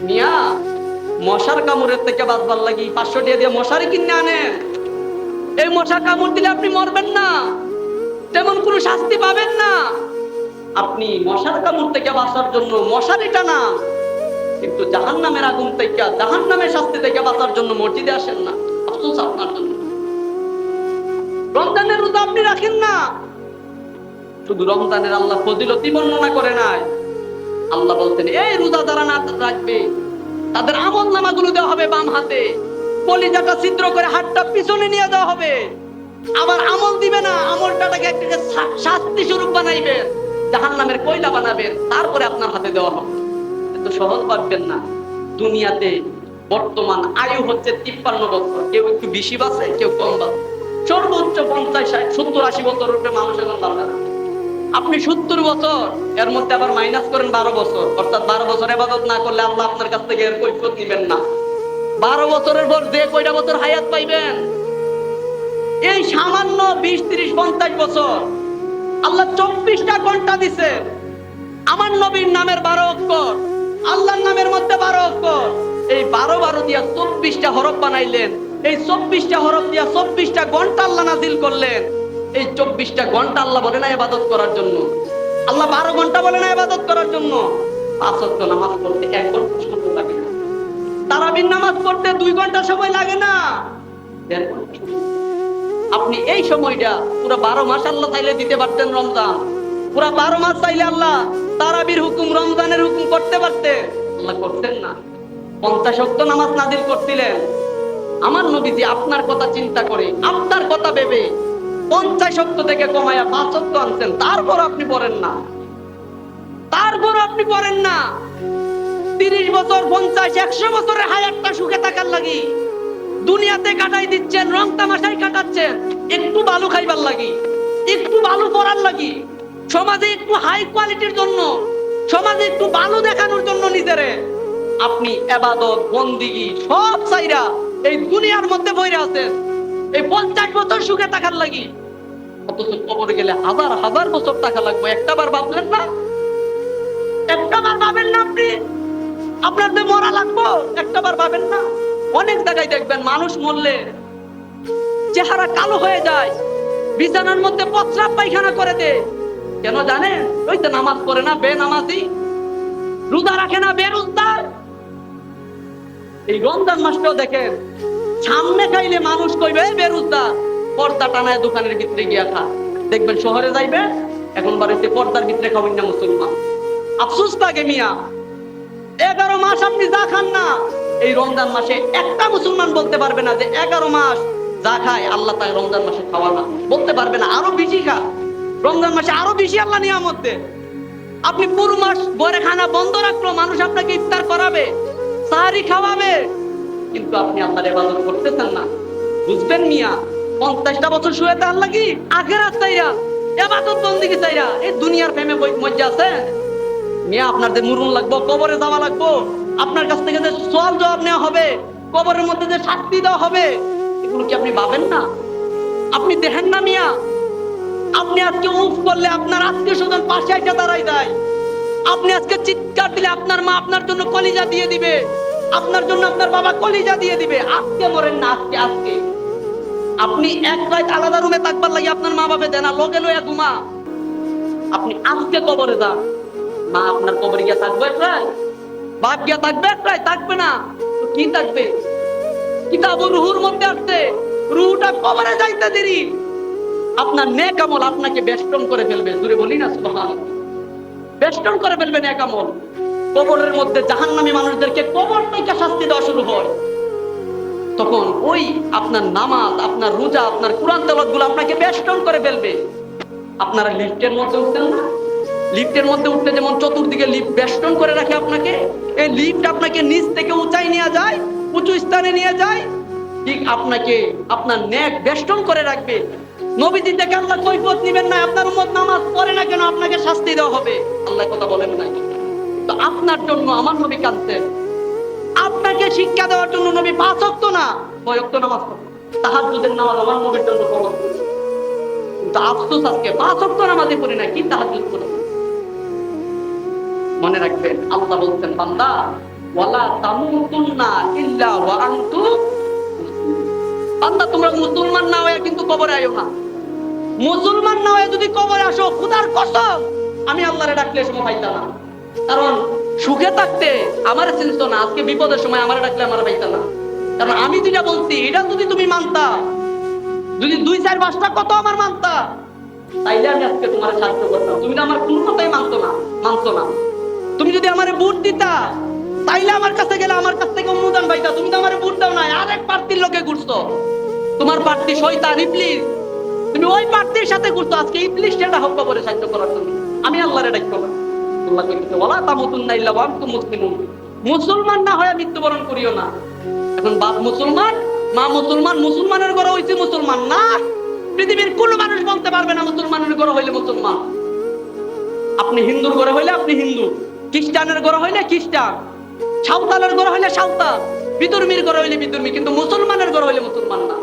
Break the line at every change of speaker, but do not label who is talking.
মিয়া, মশার কামড়ের থেকে বাঁচবার লাগি 500 টাকা দিয়ে মশারি কিনে আনেন। এই মশা কামড় দিলে আপনি মরবেন না, তেমন কোনো শাস্তি পাবেন না। আপনি মশার কামড় থেকে বাঁচার জন্য মশারি টানান, কিন্তু জাহান্নামের আগুন থেকে, জাহান্নামের শাস্তি থেকে বাঁচার জন্য মসজিদে আসেন না। আফসোস আপনার জন্য। রমজানের রোজা আপনি রাখেন না, শুধু রমজানের আল্লাহ ফজিলতি বর্ণনা করে নাই। আল্লাহ বলতেন এই রোজা যারা না রাখবে তাদের আমল নামাগুলো দেওয়া হবে বাম হাতে, কলিজাটা ছিদ্র করে হাতটা পিছনে নিয়ে দেওয়া হবে। আবার আমল দিবে না, আমলটাকে একটা শাস্তি স্বরূপ বানাইবেন, জাহান্নামের কয়লা বানাবেন, তারপরে আপনার হাতে দেওয়া হবে। এত সহজ ভাববেন না। দুনিয়াতে বর্তমান আয়ু হচ্ছে 53 বছর, কেউ একটু বেশি বাঁচে, কেউ কম বাঁচে। সর্বোচ্চ 50, 60, 70, 80 বছরের উপরে মানুষ এখন বাঁচে না। আপনি 70 বছর, এর মধ্যে আবার মাইনাস করেন 12 বছর, অর্থাৎ 12 বছর ইবাদত না করলে আল্লাহ আপনার কাছ থেকে এর কৈফিয়ত নিবেন না। 12 বছরের পর যে কয়টা বছর হায়াত পাইবেন, এই সামান্য 20, 30, 50 বছর আল্লাহ 24টা ঘন্টা দিছে। আমার নবীর নামের 12 অক্ষর, আল্লাহর নামের মধ্যে 12 অক্ষর, এই 12 দিয়া 24টা হরফ বানাইলেন। এই 24টা হরফ দিয়া 24টা ঘন্টা আল্লাহ নাজিল করলেন। এই 24টা ঘন্টা আল্লাহ বলে না ইবাদত করার জন্য, আল্লাহ 12 ঘন্টা বলে না ইবাদত করার জন্য। 5 ওয়াক্ত নামাজ পড়তে 1 ঘন্টা সময় লাগে না, তারাবির নামাজ পড়তে 2 ঘন্টা সময় লাগে না, 1.5 ঘন্টা। আপনি এই সময়টা পুরো 12 মাস আল্লাহ চাইলে দিতে পারতেন রমজান, পুরো 12 মাস চাইলে আল্লাহ তারাবির হুকুম, রমজানের হুকুম করতে পারতেন, আল্লাহ করতেন না। 50 ওয়াক্ত নামাজ নাজিল করছিলেন। আমার নবীজি আপনার কথা চিন্তা করে, আপনার কথা ভেবে 50 ওয়াক্ত থেকে কমায়া 5 ওয়াক্ত আনছেন, তারপর আপনি পড়েন না, তারপর আপনি পড়েন না। 30 বছর, 50, 100 বছরের হায়াতটা সুখে থাকার লাগি দুনিয়াতে কাটাই দিচ্ছেন, রং তামাশাই কাটাচ্ছেন, একটু ভালো খাইবার লাগি, একটু ভালো পড়ার লাগি, সমাজে একটু হাই কোয়ালিটির জন্য, সমাজে একটু ভালো দেখানোর জন্য নিজেরে আপনি ইবাদত বন্দেগী সব চাইরা এই দুনিয়ার মধ্যে বইরে আছেন, এই 50 বছর সুখে থাকার লাগি। অথচ কবরে গেলে হাজার হাজার বছর টাকা লাগবে, একটাবার ভাবলেন না? একটাবার ভাবেন না আপনি? আপনার যে মরা লাগবো একটাবার ভাবেন না? অনেক জায়গায় দেখবেন মানুষ মরলে চেহারা কালো হয়ে যায়, বিছানার মধ্যে প্রস্রাব পায়খানা করে দেয়। কেন জানেন? ওই তো নামাজ পড়ে না, বেনামাজি, রোজা রাখে না, বেরোজগার। এই রমজান মাসটাও দেখেন, সামনে খাইলে মানুষ কইবে বেরোজগার, পর্দা টানায় দোকানের ভিতরে গিয়া খা। দেখবেন শহরে যাইবে, এখন বাড়িতে পর্দার ভিতরে খাবেন না মুসলমান। আফসোস লাগে মিয়া, 11 মাস আপনি যা খান না, এই রমজান মাসে একটা মুসলমান বলতে পারবে না যে 11 মাস যা খায় আল্লাহ তাই রমজান মাসে খাওয়া না, বলতে পারবে না। আরো বেশি খা, রমজান মাসে আরো বেশি আল্লাহ নিয়ামত দেয়। আপনি পুরো মাস ঘরে খানা বন্ধ রাখলো, মানুষ আপনাকে ইফতার করাবে, সাহারি খাওয়াবে, কিন্তু আপনি আল্লাহর ইবাদত করতেছেন না। বুঝবেন মিয়া, 50টা বছর শুয়ে থাকার লাগি আখিরাত চাইরা, ইবাদত বন্দেগী চাইরা এই দুনিয়ার প্রেমে মজ্জা আছে মিয়া। আপনার যে মরণ লাগবো, কবরে যাওয়া লাগবো, আপনার কাছ থেকে যে সওয়াল জবাব নেওয়া হবে, কবরের মধ্যে যে শাস্তি দেওয়া হবে, এগুলো কি আপনি ভাবেন না? আপনি দেখেন না মিয়া, আপনি আজকে উফ করলে আপনার আত্মীয় স্বজন পাশে এসে দাঁড়াই যায়। আপনি আজকে চিৎকার দিলে আপনার মা আপনার জন্য কলিজা দিয়ে দিবে, আপনার জন্য আপনার বাবা কলিজা দিয়ে দিবে। আজকে মরেন না, আজকে আজকে আপনি এক রাত আলাদা রুমে থাকবার লাগে আপনার মা বাবা দেনা লগে লইয়া ঘুমা। আপনি আজকে কবরে যান, মা আপনার কবরে গিয়া থাকবে প্রায়, বাপ গিয়া থাকবে প্রায়, থাকবে না তো কি থাকবে? কিতাব রুহুর মধ্যে আসছে, রুহটা কবরে যাইতে দেরি, আপনার নেক আমল আপনাকে বেষ্টন করে ফেলবে। জোরে বলি না সুবহানাল্লাহ, বেষ্টন করে ফেলবে নেক আমল। কবরের মধ্যে জাহান্নামী মানুষদেরকে কবর থেকে শাস্তি দেওয়া শুরু হয়, তখন ওই আপনার নামাজ, আপনার রোজা, আপনার কোরআন তেলাওয়াত গুলো আপনাকে বেষ্টন করে ফেলবে। আপনারা লিফটের মধ্যে উঠতেন না? লিফটের মধ্যে উঠতে যেমন চতুর্দিকে লিফট বেষ্টন করে রাখে আপনাকে, এই লিফট আপনাকে নিচ থেকে উঁচাই নিয়ে যায়, উঁচু স্থানে নিয়ে যায়, ঠিক আপনাকে আপনার নেক বেষ্টন করে রাখবে। নবীজি থেকে আল্লাহ কৈফিয়ত নিবেন না, আপনার উম্মত নামাজ পড়ে না কেন আপনাকে শাস্তি দেওয়া হবে, আল্লাহ কথা বলেন নাই। তো আপনার জন্য আমার নবী কাঁদতেন, আপনাকে শিক্ষা দেওয়ার জন্য নবী 5 ওয়াক্ত না 6 ওয়াক্ত নামাজ পড়তেন। তাহাজ্জুদের নামাজ আমার নবীর জন্য ফরজ। কিন্তু আফসোস আজকে 5 ওয়াক্ত নামাজই পড়ি না, কি তাহাজ্জুদ পড়ি। মনে রাখবেন, আল্লাহ বলতেন বান্দা ওয়ালা তামুতুন্না ইল্লা ওয়া আনতুম বান্দা তোমরা মুসলমান না হয়ে কিন্তু কবরে আয়ো না। মুসলমান না হয়ে যদি কবরে আসো, খোদার কসম আমি আল্লাহরে ডাকলে সময় পাইতাম না। কারণ সুখে থাকতে আমারে চিনতো না, আজকে বিপদের সময় আমারে ডাকলে আমার পাইতাম না। কারণ আমি যেটা বলছি এটা যদি তুমি মানতা, যদি 2-4-5টা কত আমার মানতা, তাইলে আমি আজকে তোমার সাহায্য করতাম। তুমি তো আমার কোনো কথাই মানতো না। তুমি যদি আমারে ভোট দিতা, তাইলে আমার কাছে গেলে আমার কাছ থেকে অনুদান পাইতা। তুমি তো আমারে ভোট দাও নাই, আরেক প্রার্থীর লোকে ঘুরছো। তোমার প্রার্থী শয়তান ইবলিস, তুমি ওই প্রার্থীর সাথে ঘুরছো। আজকে ইবলিস সেটা হোক কবরে সাহায্য করার জন্য, আমি আল্লাহরে ডাকবো না। আল্লাহ কইছে ওয়ালা তামুতুন্না ইল্লা ওয়া আনতুম মুসলিমুন, মুসলমান না হয়ে মৃত্যুবরণ করিও না। এখন বাপ মুসলমান, মা মুসলমান, মুসলমানের ঘরে হইছে মুসলমান না। পৃথিবীর কোন মানুষ বলতে পারবে না মুসলমানের ঘরে হইলে মুসলমান। আপনি হিন্দুর ঘরে হইলে আপনি হিন্দু, খ্রিস্টানের ঘরে হইলে খ্রিস্টান, সাঁওতালের ঘরে হইলে সাঁওতাল, বিধর্মীর ঘরে হইলে বিধর্মী, কিন্তু মুসলমানের ঘরে হইলে মুসলমান না।